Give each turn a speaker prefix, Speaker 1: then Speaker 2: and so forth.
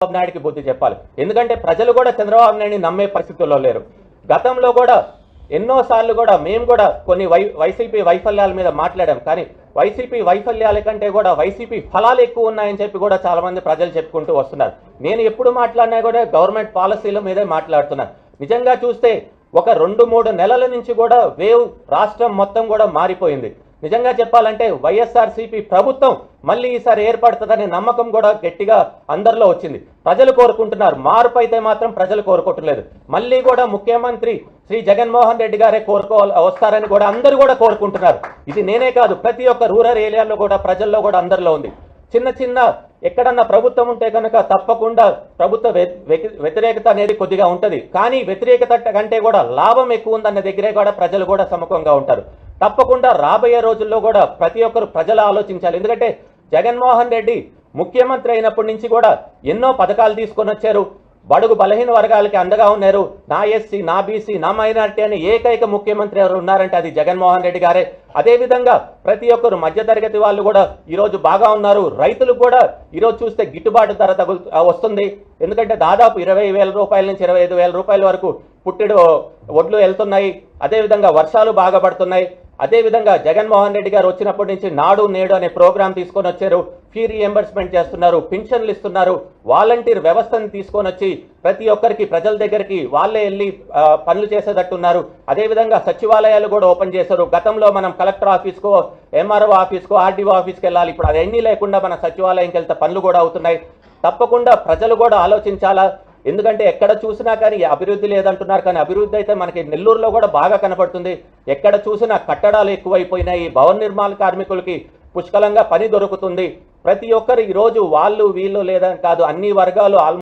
Speaker 1: చంద్రబాబు నాయుడికి బుద్ధి చెప్పాలి. ఎందుకంటే ప్రజలు కూడా చంద్రబాబు నాయుడిని నమ్మే పరిస్థితుల్లో లేరు. గతంలో కూడా ఎన్నోసార్లు కూడా మేము కూడా కొన్ని వైసీపీ వైఫల్యాల మీద మాట్లాడాం. కానీ వైసీపీ వైఫల్యాల కంటే కూడా వైసీపీ ఫలాలు ఎక్కువ ఉన్నాయని చెప్పి కూడా చాలా మంది ప్రజలు చెప్పుకుంటూ వస్తున్నారు. నేను ఎప్పుడు మాట్లాడినా కూడా గవర్నమెంట్ పాలసీల మీదే మాట్లాడుతున్నాను. నిజంగా చూస్తే ఒక 2-3 నెలల నుంచి కూడా వేవ్ రాష్ట్రం మొత్తం కూడా మారిపోయింది. నిజంగా చెప్పాలంటే వైఎస్ఆర్సీపీ ప్రభుత్వం మళ్ళీ ఈసారి ఏర్పడుతుందనే నమ్మకం కూడా గట్టిగా అందరిలో వచ్చింది. ప్రజలు కోరుకుంటున్నారు. మార్పు అయితే మాత్రం ప్రజలు కోరుకోవట్లేదు. మళ్ళీ కూడా ముఖ్యమంత్రి శ్రీ జగన్మోహన్ రెడ్డి గారే వస్తారని కూడా అందరూ కూడా కోరుకుంటున్నారు. ఇది నేనే కాదు, ప్రతి ఒక్క రూరల్ ఏరియాలో కూడా ప్రజల్లో కూడా అందరిలో ఉంది. చిన్న చిన్న ఎక్కడన్నా ప్రభుత్వం ఉంటే కనుక తప్పకుండా ప్రభుత్వ వ్యతిరేకత అనేది కొద్దిగా ఉంటుంది. కానీ వ్యతిరేకత కంటే కూడా లాభం ఎక్కువ ఉందన్న దగ్గరే కూడా ప్రజలు కూడా సముఖంగా ఉంటారు. తప్పకుండా రాబోయే రోజుల్లో కూడా ప్రతి ఒక్కరు ప్రజలు ఆలోచించాలి. ఎందుకంటే జగన్మోహన్ రెడ్డి ముఖ్యమంత్రి అయినప్పటి నుంచి కూడా ఎన్నో పథకాలు తీసుకొని వచ్చారు. బడుగు బలహీన వర్గాలకి అండగా ఉన్నారు. నా ఎస్సీ, నా బీసీ, నా మైనారిటీ అని ఏకైక ముఖ్యమంత్రి ఎవరు ఉన్నారంటే అది జగన్మోహన్ రెడ్డి గారే. అదేవిధంగా ప్రతి ఒక్కరు మధ్యతరగతి వాళ్ళు కూడా ఈరోజు బాగా ఉన్నారు. రైతులకు కూడా ఈరోజు చూస్తే గిట్టుబాటు ధర వస్తుంది. ఎందుకంటే దాదాపు 20,000 రూపాయల నుంచి 25,000 రూపాయల వరకు పుట్టెడు వడ్లు వెళ్తున్నాయి. అదేవిధంగా వర్షాలు బాగా పడుతున్నాయి. అదేవిధంగా జగన్మోహన్ రెడ్డి గారు వచ్చినప్పటి నుంచి నాడు నేడు అనే ప్రోగ్రాం తీసుకొని వచ్చారు. ఫీ రీఎంబర్స్మెంట్ చేస్తున్నారు, పింఛన్లు ఇస్తున్నారు, వాలంటీర్ వ్యవస్థను తీసుకొని వచ్చి ప్రతి ఒక్కరికి ప్రజల దగ్గరికి వాళ్ళే వెళ్ళి పనులు చేసేటట్టున్నారు. అదేవిధంగా సచివాలయాలు కూడా ఓపెన్ చేశారు. గతంలో మనం కలెక్టర్ ఆఫీస్కో, ఎంఆర్ఓ ఆఫీస్కో, ఆర్డీఓ ఆఫీస్కి వెళ్ళాలి. ఇప్పుడు అవన్నీ లేకుండా మన సచివాలయంకి వెళ్తే పనులు కూడా అవుతున్నాయి. తప్పకుండా ప్రజలు కూడా ఆలోచించాలా. ఎందుకంటే ఎక్కడ చూసినా కానీ అభివృద్ధి లేదంటున్నారు. కానీ అభివృద్ధి అయితే మనకి నెల్లూరులో కూడా బాగా కనపడుతుంది. ఎక్కడ చూసినా కట్టడాలు ఎక్కువైపోయినాయి. భవన నిర్మాణ కార్మికులకి పుష్కలంగా పని దొరుకుతుంది. ప్రతి ఒక్కరు ఈరోజు వాళ్ళు వీళ్ళు లేదని కాదు, అన్ని వర్గాలు